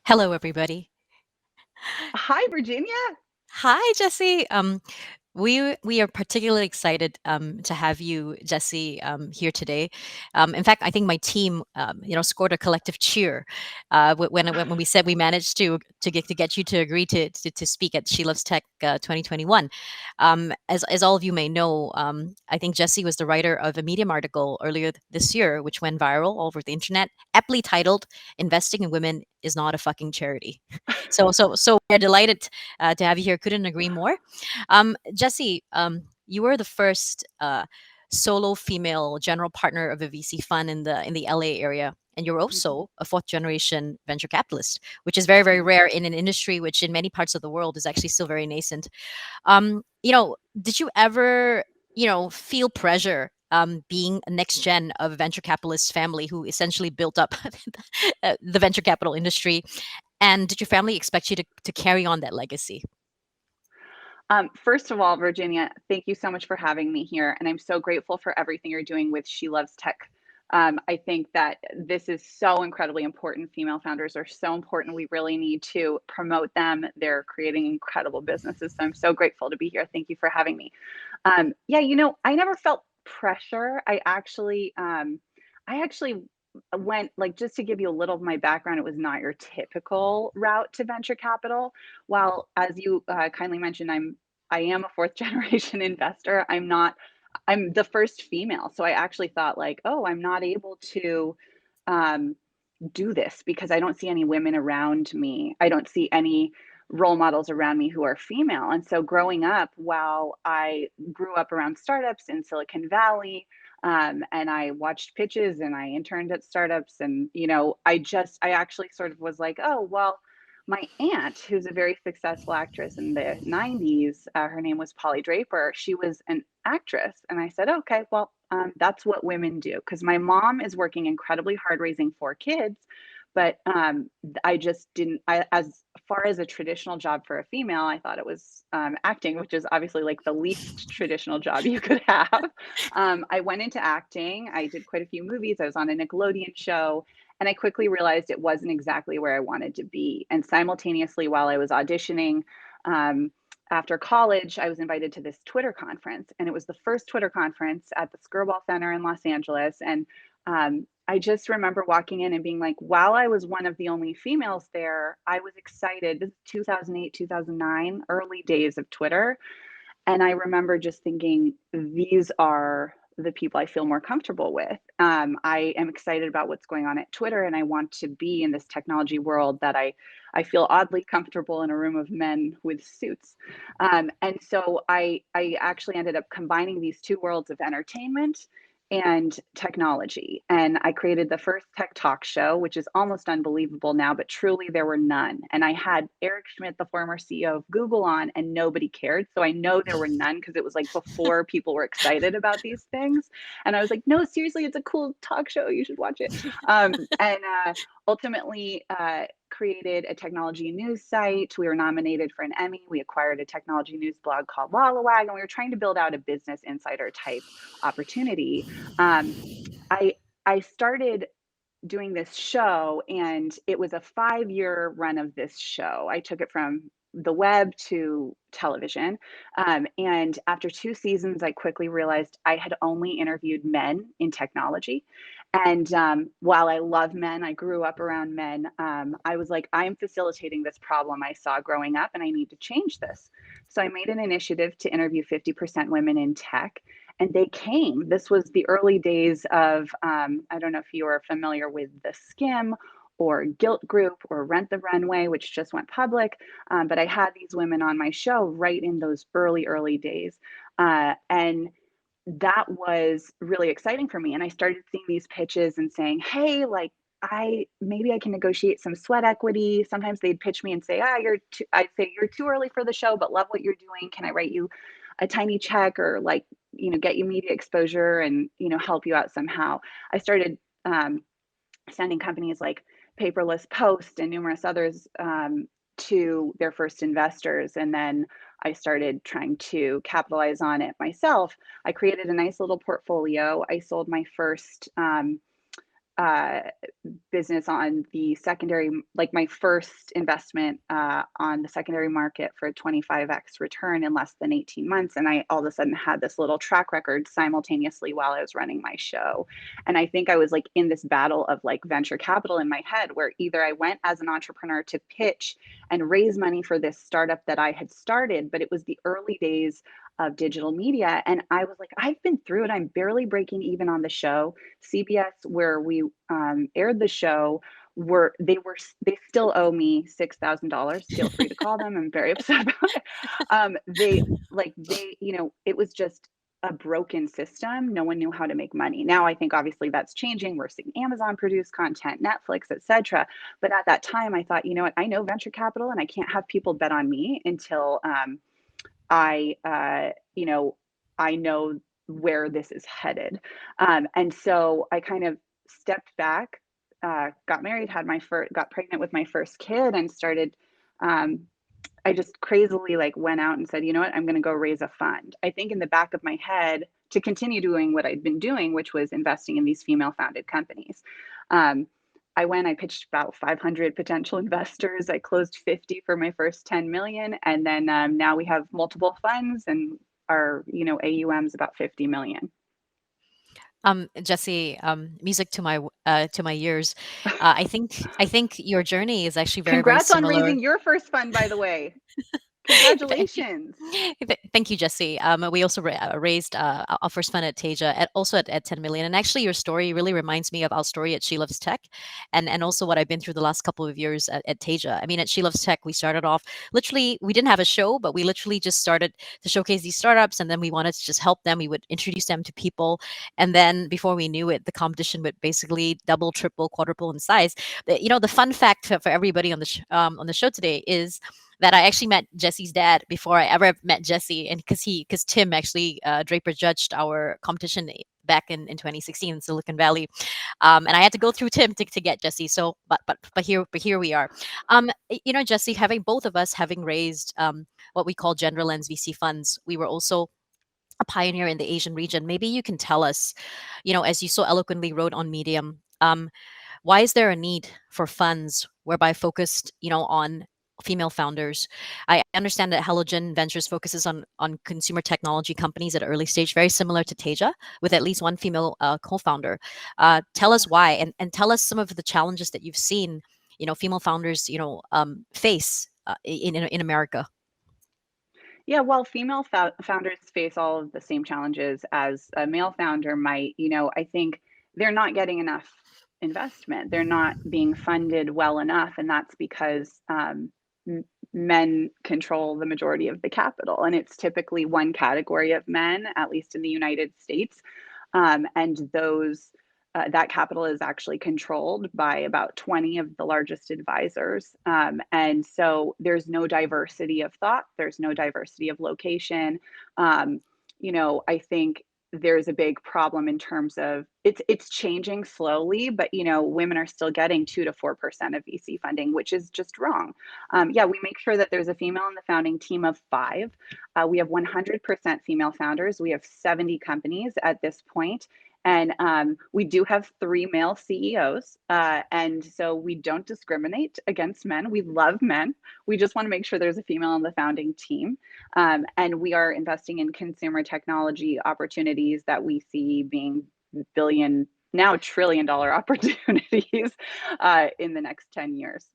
Hello, everybody. Hi, Virginia. Hi, Jesse. We are particularly excited to have you, Jesse, here today. In fact, I think my team, scored a collective cheer when we said we managed to get you to agree to speak at She Loves Tech 2021. As all of you may know, I think Jesse was the writer of a Medium article earlier this year, which went viral all over the internet, aptly titled "Investing in Women is Not a Fucking Charity." So we're delighted to have you here. Couldn't agree more. Jesse, you were the first solo female general partner of a VC fund in the LA area, and you're Mhm, also a fourth generation venture capitalist, which is very very mhm. rare in an industry which in many parts of the world is actually still very nascent. Did you ever feel pressure? Being a next gen of a venture capitalist family who essentially built up the venture capital industry, and did your family expect you to carry on that legacy? First of all, Virginia, thank you so much for having me here. And I'm so grateful for everything you're doing with She Loves Tech. I think that this is so incredibly important. Female founders are so important. We really need to promote them. They're creating incredible businesses. So I'm so grateful to be here. Thank you for having me. Yeah, I never felt pressure. I actually went, like, just to give you a little of my background, it was not your typical route to venture capital. While, as you kindly mentioned, I am a fourth generation investor. I'm the first female. So I actually thought, like, oh, I'm not able to um, do this because I don't see any women around me. I don't see any role models around me who are female. And so growing up, while I grew up around startups in Silicon Valley, and I watched pitches and I interned at startups, and I actually sort of was like, oh well, my aunt, who's a very successful actress in the 90s, her name was Polly Draper. She was an actress. And I said, okay, well, that's what women do. Because my mom is working incredibly hard raising four kids. But I just didn't, as far as a traditional job for a female, I thought it was acting, which is obviously like the least traditional job you could have. I went into acting. I did quite a few movies. I was on a Nickelodeon show. And I quickly realized it wasn't exactly where I wanted to be. And simultaneously, while I was auditioning, um, after college, I was invited to this Twitter conference, and it was the first Twitter conference at the Skirball Center in Los Angeles. And I just remember walking in and being like, while I was one of the only females there, I was excited. This is 2008, 2009, early days of Twitter. And I remember just thinking, these are the people I feel more comfortable with. I am excited about what's going on at Twitter, and I want to be in this technology world that I feel oddly comfortable in a room of men with suits. And so I actually ended up combining these two worlds of entertainment and technology. And I created the first tech talk show, which is almost unbelievable now, but truly there were none. And I had Eric Schmidt, the former CEO of Google, on, and nobody cared. So I know there were none because it was like before people were excited about these things. And I was like, no, seriously, it's a cool talk show. You should watch it. And ultimately, created a technology news site. We were nominated for an Emmy. We acquired a technology news blog called Wallawag, and we were trying to build out a business insider type opportunity. um, I I started doing this show, and it was a 5-year run of this show. I took it from the web to television. And after 2 seasons, I quickly realized I had only interviewed men in technology. And while I love men, I grew up around men. I was like, I'm facilitating this problem I saw growing up, and I need to change this. So I made an initiative to interview 50% women in tech, and they came. This was the early days of, I don't know if you are familiar with The Skim or Guilt Group or Rent the Runway, which just went public. But I had these women on my show right in those early, early days. And that was really exciting for me. And I started seeing these pitches and saying, hey, like, I can negotiate some sweat equity. Sometimes they'd pitch me and say, I'd say you're too early for the show, but love what you're doing. Can I write you a tiny check, or, like, get you media exposure and, help you out somehow? I started sending companies like Paperless Post and numerous others to their first investors. And then I started trying to capitalize on it myself. I created a nice little portfolio. I sold my first uh, business on the secondary, like my first investment on the secondary market for a 25x return in less than 18 months. And I all of a sudden had this little track record simultaneously while I was running my show. And I think I was like in this battle of like venture capital in my head, where either I went as an entrepreneur to pitch and raise money for this startup that I had started, but it was the early days of digital media. And I was like, I've been through it. I'm barely breaking even on the show. CBS, where we aired the show, they still owe me $6,000. Feel free to call them. I'm very upset about it. It was just a broken system. No one knew how to make money. Now I think obviously that's changing. We're seeing Amazon produce content, Netflix, etc. But at that time, I thought, you know what? I know venture capital, and I can't have people bet on me until I, I know where this is headed. And so I kind of stepped back, got married, got pregnant with my first kid, and started. I just crazily like went out and said, you know what, I'm going to go raise a fund. I think in the back of my head to continue doing what I'd been doing, which was investing in these female-founded companies. I pitched about 500 potential investors. I closed 50 for my first 10 million. And then now we have multiple funds, and our, AUM is about 50 million. Jesse, music to my ears. I think your journey is actually very, very Congrats on similar. raising your first fund, by the way. Congratulations. Thank you, Jesse. We also raised our first fund at Teja, at 10 million. And actually, your story really reminds me of our story at She Loves Tech, and also what I've been through the last couple of years at Teja. I mean, at She Loves Tech, we started off literally, we didn't have a show, but we literally just started to showcase these startups, and then we wanted to just help them. We would introduce them to people, and then before we knew it, the competition would basically double, triple, quadruple in size. The fun fact for everybody on the show today is that I actually met Jesse's dad before I ever met Jesse, and because Tim actually Draper judged our competition back in 2016 in Silicon Valley, and I had to go through Tim to get Jesse. So, but here we are. Jesse, having both of us having raised what we call Gender Lens VC funds, we were also a pioneer in the Asian region. Maybe you can tell us, as you so eloquently wrote on Medium, why is there a need for funds whereby focused, on female founders? I understand that Halogen Ventures focuses on consumer technology companies at early stage, very similar to Teja, with at least one female co-founder. Tell us why, and tell us some of the challenges that you've seen, female founders, face in America. Yeah, well, female founders face all of the same challenges as a male founder might. I think they're not getting enough investment. They're not being funded well enough, and that's because men control the majority of the capital, and it's typically one category of men, at least in the United States, and that capital is actually controlled by about 20 of the largest advisors. And so there's no diversity of thought, there's no diversity of location. I think there's a big problem in terms of it's changing slowly, but women are still getting 2 to 4% of VC funding, which is just wrong. Yeah, we make sure that there's a female in the founding team of 5. We have 100% female founders. We have 70 companies at this point. And we do have 3 male CEOs. And so we don't discriminate against men. We love men. We just want to make sure there's a female on the founding team. And we are investing in consumer technology opportunities that we see being billion, now $1 trillion opportunities in the next 10 years.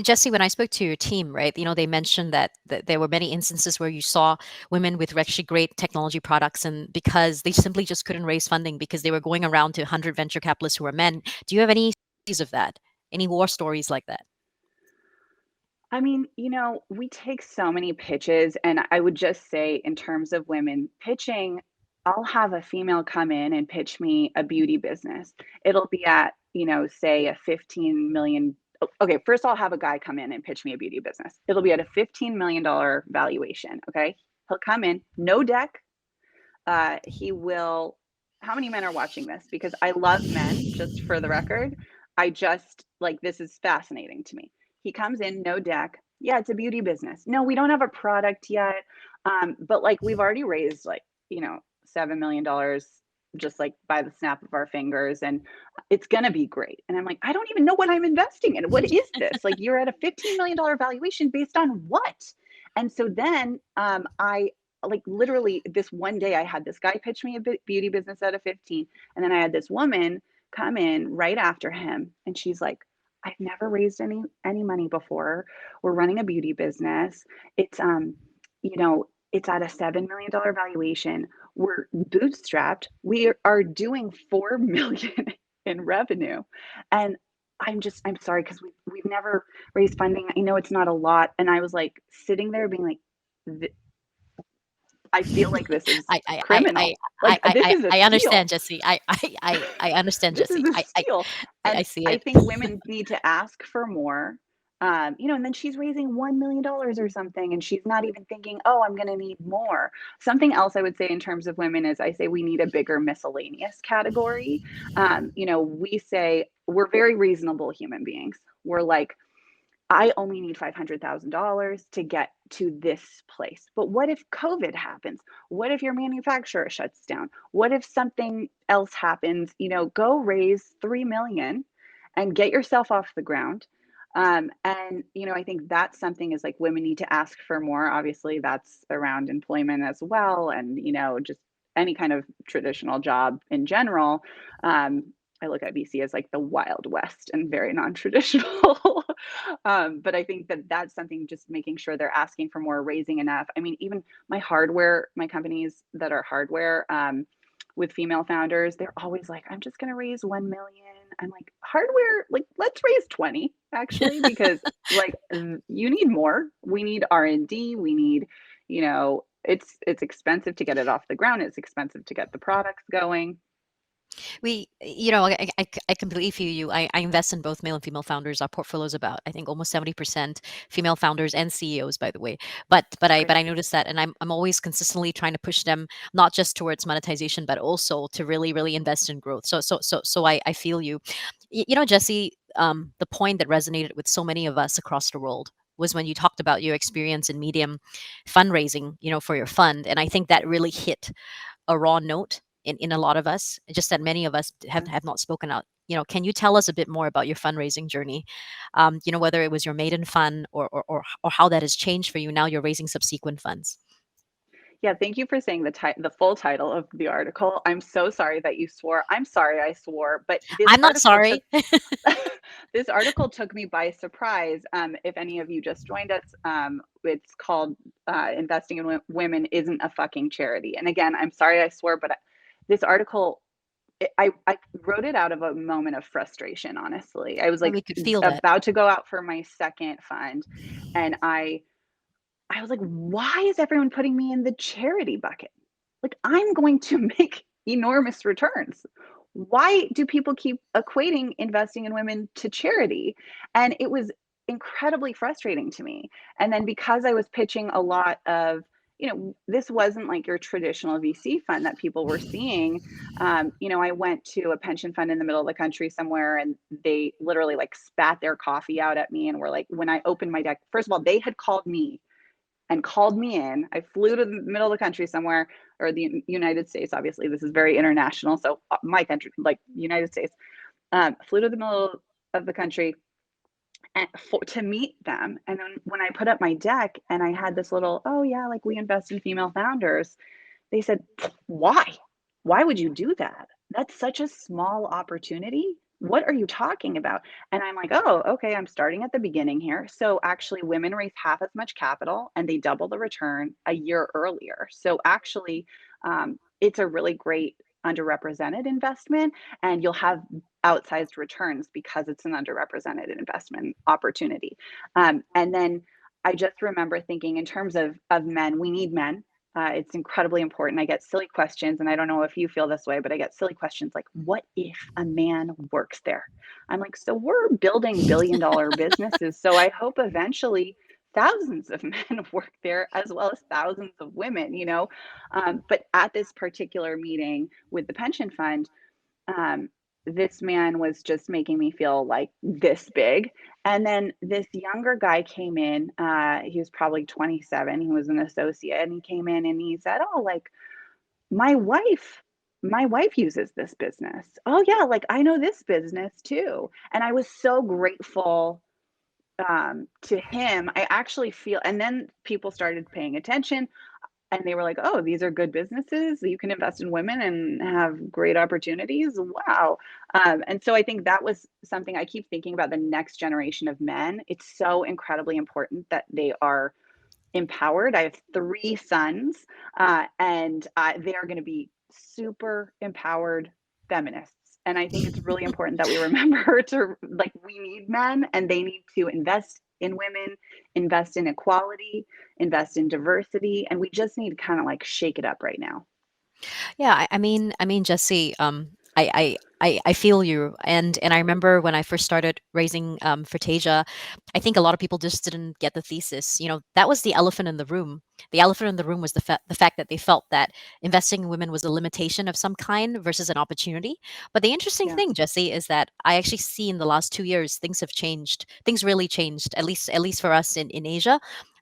Jesse, when I spoke to your team, right, they mentioned that there were many instances where you saw women with actually great technology products, and because they simply just couldn't raise funding because they were going around to 100 venture capitalists who were men. Do you have any stories of that? Any war stories like that? I mean, we take so many pitches, and I would just say, in terms of women pitching, I'll have a female come in and pitch me a beauty business. It'll be at, say a 15 million. Okay, first I'll have a guy come in and pitch me a beauty business. It'll be at a $15 million valuation. Okay, he'll come in, no deck. He will. How many men are watching this? Because I love men, just for the record. I just like, this is fascinating to me. He comes in, no deck. Yeah, it's a beauty business. No, we don't have a product yet. But like, we've already raised like, $7 million just like by the snap of our fingers, and it's going to be great. And I'm like, I don't even know what I'm investing in. What is this? Like, you're at a $15 million valuation based on what? And so then I like literally this one day I had this guy pitch me a beauty business at a 15. And then I had this woman come in right after him, and she's like, I've never raised any money before. We're running a beauty business. It's you know, it's at a $7 million valuation. We're bootstrapped. We are doing 4 million in revenue. And I'm sorry, because we've never raised funding. I know it's not a lot. And I was like sitting there being like, I feel like this is I I I I criminal. Like, this is a I steal. understand, Jesse. I understand, This is Jesse. a steal. I And see I it. think women need to ask for more. And then she's raising $1 million or something, and she's not even thinking, oh, I'm going to need more. Something else I would say in terms of women is I say we need a bigger miscellaneous category. We say we're very reasonable human beings. We're like, I only need $500,000 to get to this place. But what if COVID happens? What if your manufacturer shuts down? What if something else happens? Go raise 3 million and get yourself off the ground. I think that's something is like women need to ask for more. Obviously, that's around employment as well, and just any kind of traditional job in general. I look at VC as like the Wild West and very non-traditional. But I think that that's something, just making sure they're asking for more, raising enough. I mean, even my companies that are hardware, with female founders, they're always like, I'm just going to raise 1 million. I'm like, hardware, like, let's raise 20 actually, because like you need more. We need R&D. We need, it's expensive to get it off the ground. It's expensive to get the products going. I completely feel you. I invest in both male and female founders. Our portfolio is about, I think, almost 70% female founders and CEOs, by the way. But I Great. noticed that, and I'm always consistently trying to push them not just towards monetization, but also to really, really invest in growth. So I feel you. Jesse, the point that resonated with so many of us across the world was when you talked about your experience in medium fundraising, for your fund, and I think that really hit a raw note in a lot of us, just that many of us have not spoken out. Can you tell us a bit more about your fundraising journey? Whether it was your maiden fund, or how that has changed for you now you're raising subsequent funds. Yeah, thank you for saying the full title of the article. I'm so sorry that you swore. I'm sorry I swore, but this I'm not article took sorry. this article took me by surprise. If any of you just joined us, it's called "Investing in Women Isn't a Fucking Charity." And again, I'm sorry I swore, but this article, I wrote it out of a moment of frustration. Honestly, I was And like we could feel that. about to go out for my second fund, and I was like, why is everyone putting me in the charity bucket? Like, I'm going to make enormous returns. Why do people keep equating investing in women to charity? And it was incredibly frustrating to me. And then because I was pitching a lot of, this wasn't like your traditional VC fund that people were seeing. I went to a pension fund in the middle of the country somewhere, and they literally like spat their coffee out at me and were like, when I opened my deck, first of all, they had called me and called me in. I flew to the middle of the country somewhere, or the United States. Obviously, this is very international. So my country, like United States, flew to the middle of the country to meet them. And then when I put up my deck and I had this little, oh yeah, like we invest in female founders, they said, why? Why would you do that? That's such a small opportunity. What are you talking about? And I'm like, oh, okay, I'm starting at the beginning here. So actually, women raise half as much capital and they double the return a year earlier. So actually, it's a really great underrepresented investment, and you'll have outsized returns because it's an underrepresented investment opportunity. And then I just remember thinking, in terms of men, we need men. It's incredibly important. I get silly questions, and I don't know if you feel this way, but I get silly questions like, what if a man works there? I'm like, so we're building billion-dollar businesses. So I hope eventually thousands of men work there, as well as thousands of women. But at this particular meeting with the pension fund, um, this man was just making me feel like this big. And then this younger guy came in. He was probably 27. He was an associate, and he came in and he said, oh, like, my wife my wife uses this business. Oh yeah, like I know this business too. And I was so grateful to him. I actually feel, and then people started paying attention and they were like, oh, these are good businesses. You can invest in women and have great opportunities. Wow. And so I think that was something I keep thinking about, the next generation of men. It's so incredibly important that they are empowered. I have three sons, and they are going to be super empowered feminists. And I think it's really important that we remember to, like, we need men and they need to invest in women, invest in equality, invest in diversity. And we just need to kind of like shake it up right now. Yeah, I mean, Jesse, I feel you, and I remember when I first started raising for Teja, I think a lot of people just didn't get the thesis. That was the elephant in the room. The elephant in the room was the fact that they felt that investing in women was a limitation of some kind versus an opportunity. But the interesting Yeah. thing, Jesse, is that I actually see in the last 2 years things have changed. Things really changed. At least for us in Asia,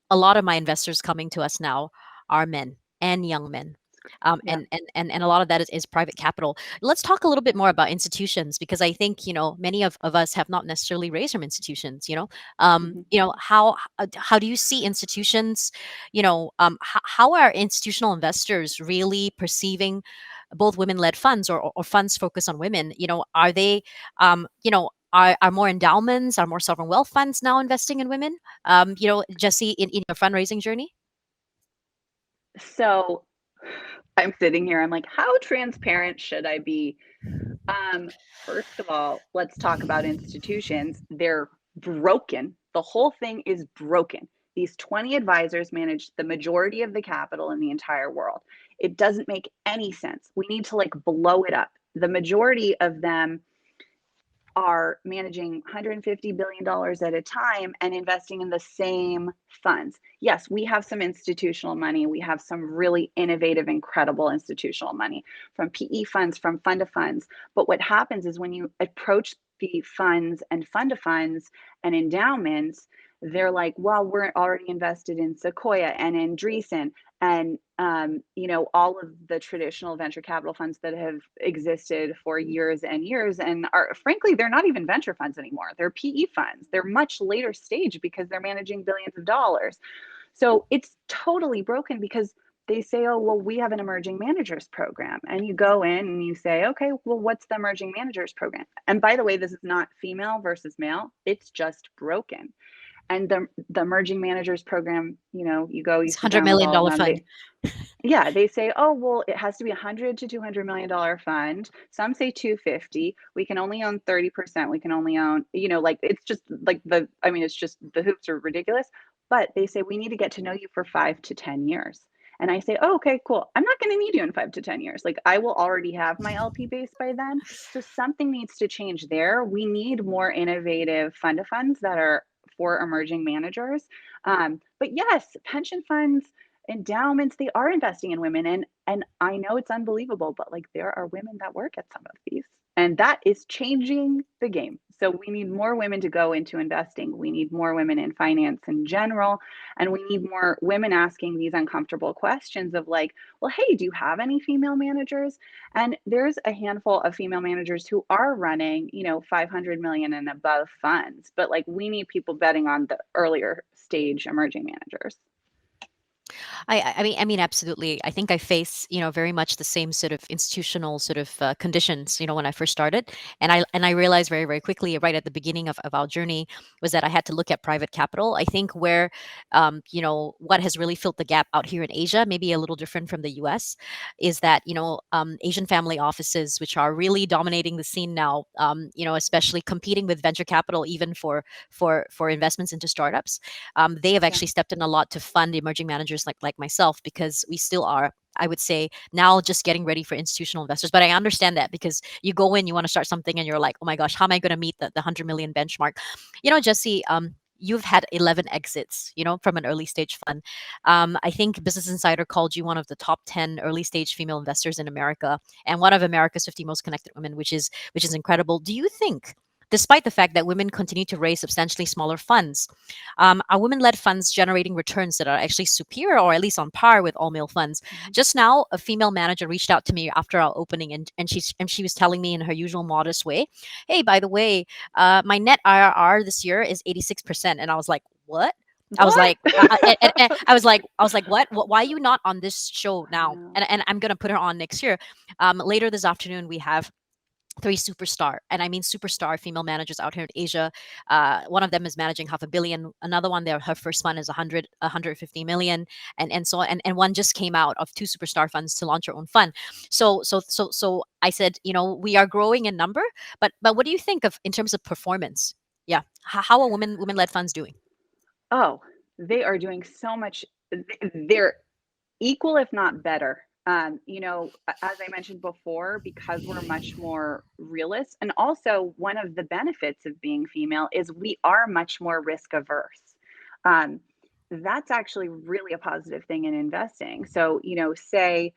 a lot of my investors coming to us now are men and young men. Yeah. And a lot of that is private capital. Let's talk a little bit more about institutions, because I think many of us have not necessarily raised from institutions. Mhm. How do you see institutions? How are institutional investors really perceiving both women-led funds, or funds focused on women? Are they are more endowments, are more sovereign wealth funds now investing in women? Jesse, in your fundraising journey. So I'm sitting here, I'm like, how transparent should I be? First of all, let's talk about institutions. They're broken. The whole thing is broken. These 20 advisors manage the majority of the capital in the entire world. It doesn't make any sense. We need to like blow it up. The majority of them are managing $150 billion at a time and investing in the same funds. Yes, we have some institutional money. We have some really innovative, incredible institutional money from PE funds, from fund of funds. But what happens is when you approach the funds and fund of funds and endowments, they're like, well, we're already invested in Sequoia and in Dreesen and all of the traditional venture capital funds that have existed for years and years, and are, frankly, they're not even venture funds anymore. They're PE funds. They're much later stage because they're managing billions of dollars. So it's totally broken because they say, oh, well, we have an emerging managers program. And you go in and you say, okay, well, what's the emerging managers program? And by the way, this is not female versus male. It's just broken. And the emerging managers program, you go, you It's sit $100 down with million all of dollar them. fund. Yeah, they say, oh, well, it has to be 100 to $200 million fund. Some say 250. We can only own 30%. We can only own, like it's just like it's just the hoops are ridiculous. But they say we need to get to know you for 5 to 10 years. And I say, oh, okay, cool. I'm not going to need you in 5 to 10 years. Like I will already have my LP base by then. So something needs to change there. We need more innovative fund of funds that are for emerging managers. But yes, pension funds, endowments, they are investing in women, and I know it's unbelievable, but like there are women that work at some of these, and that is changing the game. So we need more women to go into investing. We need more women in finance in general, and we need more women asking these uncomfortable questions of like, well, hey, do you have any female managers? And there's a handful of female managers who are running 500 million and above funds, but like we need people betting on the earlier stage emerging managers. I mean, absolutely. I think I face, very much the same sort of institutional sort of conditions, when I first started, and I realized very, very quickly, right at the beginning of our journey, was that I had to look at private capital. I think where, what has really filled the gap out here in Asia, maybe a little different from the U.S., is that Asian family offices, which are really dominating the scene now, especially competing with venture capital, even for investments into startups. They have Yeah. actually stepped in a lot to fund emerging managers like myself, because we still are, I would say, now just getting ready for institutional investors. But I understand that, because you go in, you want to start something, and you're like, oh my gosh, how am I going to meet the 100 million benchmark? Jesse, you've had 11 exits, from an early stage fund. I think Business Insider called you one of the top 10 early stage female investors in America, and one of America's 50 most connected women, which is incredible. Do you think despite the fact that women continue to raise substantially smaller funds. Are women-led funds generating returns that are actually superior or at least on par with all-male funds? Mhm. Just now, a female manager reached out to me after our opening, and she was telling me in her usual modest way, "Hey, by the way, my net IRR this year is 86%," and I was like, "What?" I was What? like, and I was like, what? Why are you not on this show I now? know. And I'm gonna put her on next year. Later this afternoon, we have three superstar, and I mean superstar female managers out here in Asia. One of them is managing 500 million. Another one, there, her first fund is 150 million, and so and one just came out of two superstar funds to launch her own fund. So I said, we are growing in number, but what do you think of in terms of performance? Yeah, how are women led funds doing? Oh, they are doing so much. They're equal, if not better. As I mentioned before, because we're much more realist, and also one of the benefits of being female is we are much more risk averse. Um, that's actually really a positive thing in investing. So, say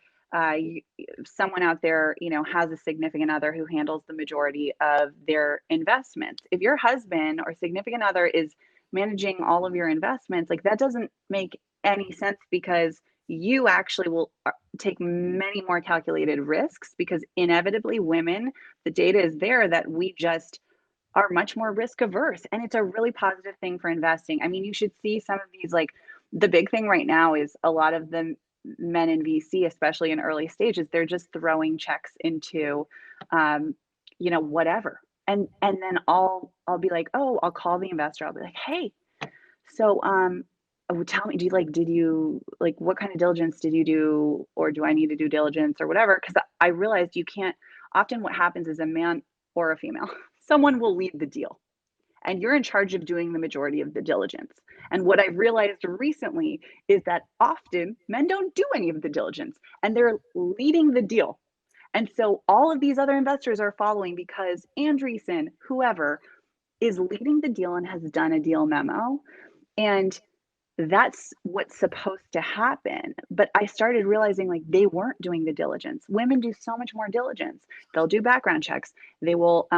someone out there, has a significant other who handles the majority of their investments. If your husband or significant other is managing all of your investments, like that doesn't make any sense because you actually will take many more calculated risks because inevitably women, the data is there that we just are much more risk averse, and it's a really positive thing for investing. I mean, you should see some of these, like the big thing right now is a lot of the men in VC, especially in early stages, they're just throwing checks into whatever. And then I'll be like, "Oh, I'll call the investor. I'll be like, "Hey, so, tell me, did you like what kind of diligence did you do, or do I need to do diligence or whatever?" Because I realized you can't. Often, what happens is a man or a female, someone will lead the deal, and you're in charge of doing the majority of the diligence. And what I realized recently is that often men don't do any of the diligence, and they're leading the deal. And so all of these other investors are following because Andreessen, whoever, is leading the deal and has done a deal memo. And that's what's supposed to happen. But I started realizing like they weren't doing the diligence. Women do so much more diligence. They'll do background checks. They will,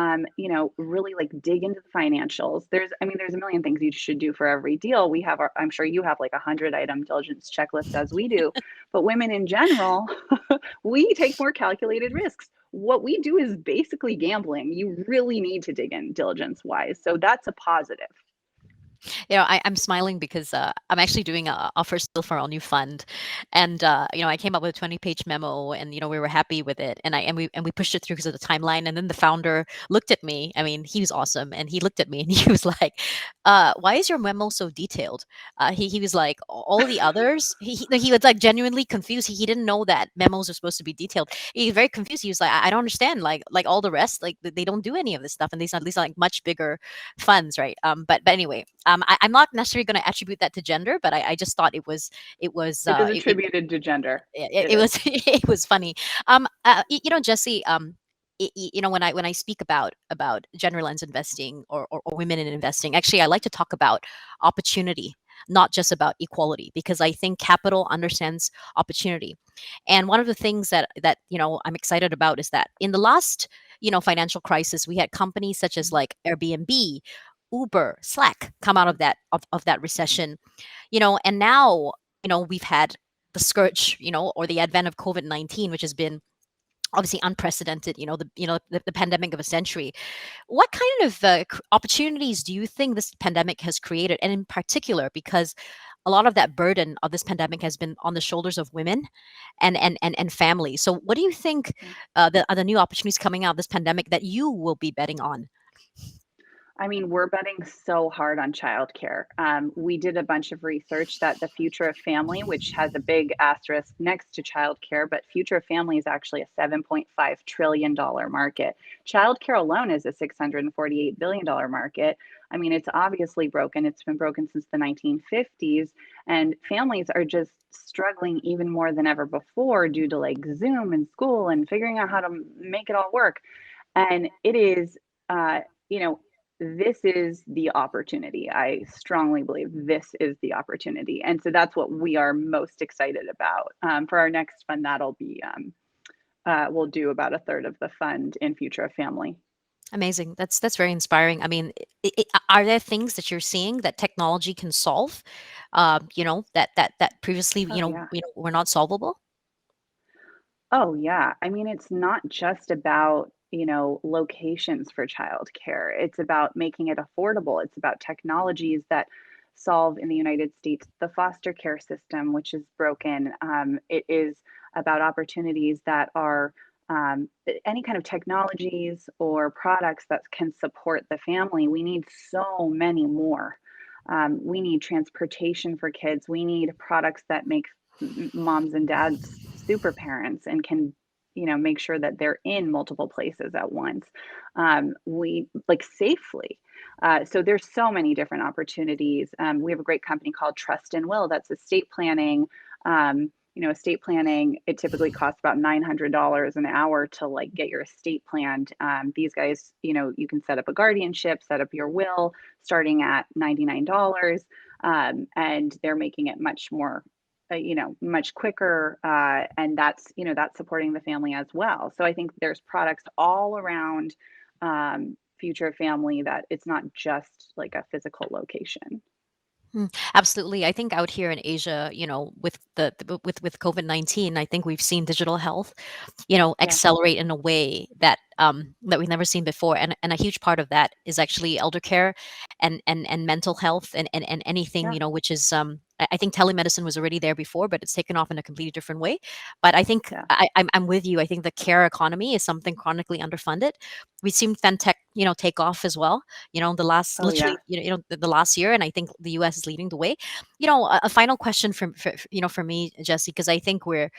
really like dig into the financials. There's a million things you should do for every deal. I'm sure you have like 100 item diligence checklist as we do. But women in general, we take more calculated risks. What we do is basically gambling. You really need to dig in diligence wise. So that's a positive. I'm smiling because I'm actually doing a first deal for our new fund, and I came up with a 20-page memo, and we were happy with it, and we pushed it through because of the timeline. And then the founder looked at me. I mean, he was awesome, and he looked at me and he was like, "Why is your memo so detailed?" He was like, "All the others." He was like genuinely confused. He didn't know that memos are supposed to be detailed. He was very confused. He was like, "I don't understand. Like all the rest, like they don't do any of this stuff, and these are like much bigger funds, right?" But anyway, I'm not necessarily going to attribute that to gender, but I just thought It is attributed to gender. It it is. was it was funny. Jesse, when I speak about gender lens investing or women in investing, actually, I like to talk about opportunity, not just about equality, because I think capital understands opportunity. And one of the things that I'm excited about is that in the last financial crisis, we had companies such as like Airbnb, Uber, Slack come out of that recession, and now we've had the scourge, or the advent of COVID-19, which has been obviously unprecedented, the pandemic of a century. What kind of opportunities do you think this pandemic has created, and in particular because a lot of that burden of this pandemic has been on the shoulders of women and families? So what do you think are the new opportunities coming out of this pandemic that you will be betting on? I mean, we're betting so hard on childcare. We did a bunch of research that the future of family, which has a big asterisk next to childcare, but future of family is actually a $7.5 trillion market. Childcare alone is a $648 billion market. I mean, it's obviously broken. It's been broken since the 1950s, and families are just struggling even more than ever before due to like Zoom and school and figuring out how to make it all work. And it is, you know, this is the opportunity. I strongly believe this is the opportunity. And so that's what we are most excited about. For our next fund, we'll do about a third of the fund in future of family. Amazing. That's very inspiring. I mean, are there things that you're seeing that technology can solve? That previously, Oh yeah. were not solvable. Oh, yeah. I mean, it's not just about, locations for childcare. It's about making it affordable. It's about technologies that solve in the United States the foster care system, which is broken. It is about opportunities that are any kind of technologies or products that can support the family. We need so many more. We need transportation for kids. We need products that make moms and dads super parents and can make sure that they're in multiple places at once, we like safely. So there's so many different opportunities. We have a great company called Trust and Will that's estate planning. Estate planning, it typically costs about $900 an hour to like get your estate planned. These guys, you can set up a guardianship, set up your will starting at $99. And they're making it much more much quicker, and that's supporting the family as well. So I think there's products all around future family, that it's not just like a physical location. Absolutely. I think out here in Asia, with with COVID-19, I think we've seen digital health, Yeah. accelerate in a way that that we've never seen before. And a huge part of that is actually elder care and mental health and anything, Yeah. which is I think telemedicine was already there before, but it's taken off in a completely different way. But I think Yeah. I'm with you. I think the care economy is something chronically underfunded. We've seen fintech, take off as well. The last Oh yeah. literally, the last year, and I think the U.S. is leading the way. A final question for me, Jesse, because I think we're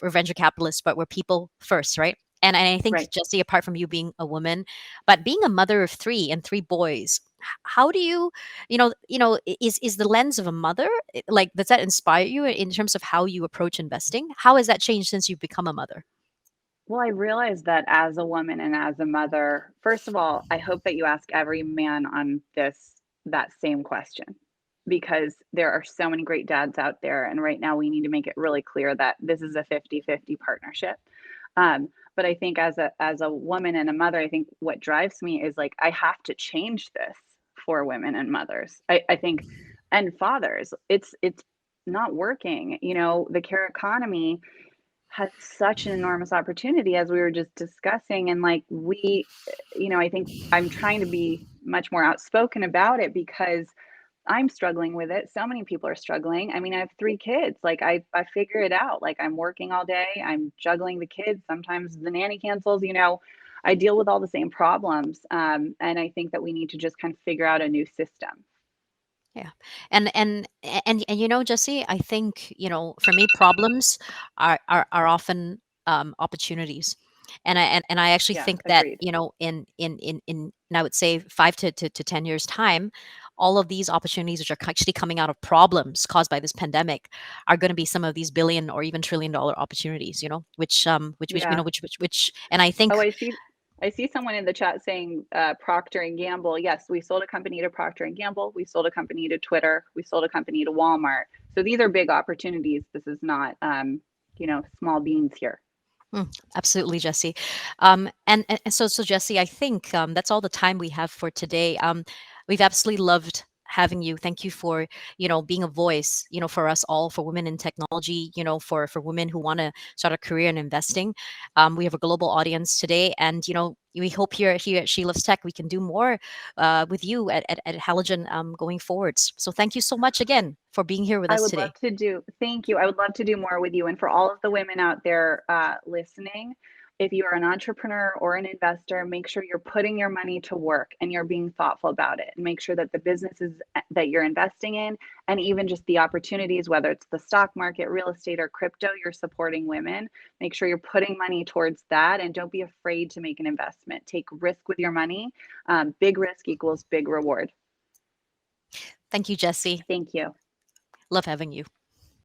venture capitalists, but we're people first, right? And I think, Right. Jesse, apart from you being a woman, but being a mother of three and three boys, how do you, is the lens of a mother, like, does that inspire you in terms of how you approach investing? How has that changed since you've become a mother? Well, I realized that as a woman and as a mother, first of all, I hope that you ask every man on this that same question, because there are so many great dads out there. And right now, we need to make it really clear that this is a 50-50 partnership. But I think as a woman and a mother, I think what drives me is like, I have to change this for women and mothers. I think, and fathers, it's not working. The care economy has such an enormous opportunity, as we were just discussing. And like I think I'm trying to be much more outspoken about it, because I'm struggling with it. So many people are struggling. I mean, I have 3 kids. Like I figure it out. Like I'm working all day, I'm juggling the kids. Sometimes the nanny cancels, I deal with all the same problems. And I think that we need to just kind of figure out a new system. Yeah. And Jesse, I think, for me, problems are often opportunities. And I actually Yeah, think that, agreed. in and I would say 5 to 10 years time, all of these opportunities which are actually coming out of problems caused by this pandemic are going to be some of these billion or even trillion-dollar opportunities, Yeah. which and I think. Oh, I see someone in the chat saying Procter and Gamble. Yes, we sold a company to Procter and Gamble. We sold a company to Twitter. We sold a company to Walmart. So these are big opportunities. This is not, small beans here. Absolutely, Jesse. And so Jesse, I think that's all the time we have for today. We've absolutely loved having you. Thank you for being a voice, for us all, for women in technology, for women who want to start a career in investing. We have a global audience today, and we hope here at She Loves Tech we can do more with you at Halogen going forwards. So thank you so much again for being here with I us would love today. to do, thank you. I would love to do more with you. And for all of the women out there listening, if you are an entrepreneur or an investor, make sure you're putting your money to work and you're being thoughtful about it. And make sure that the businesses that you're investing in, and even just the opportunities, whether it's the stock market, real estate, or crypto, you're supporting women. Make sure you're putting money towards that, and don't be afraid to make an investment. Take risk with your money. Big risk equals big reward. Thank you, Jesse. Thank you. Love having you.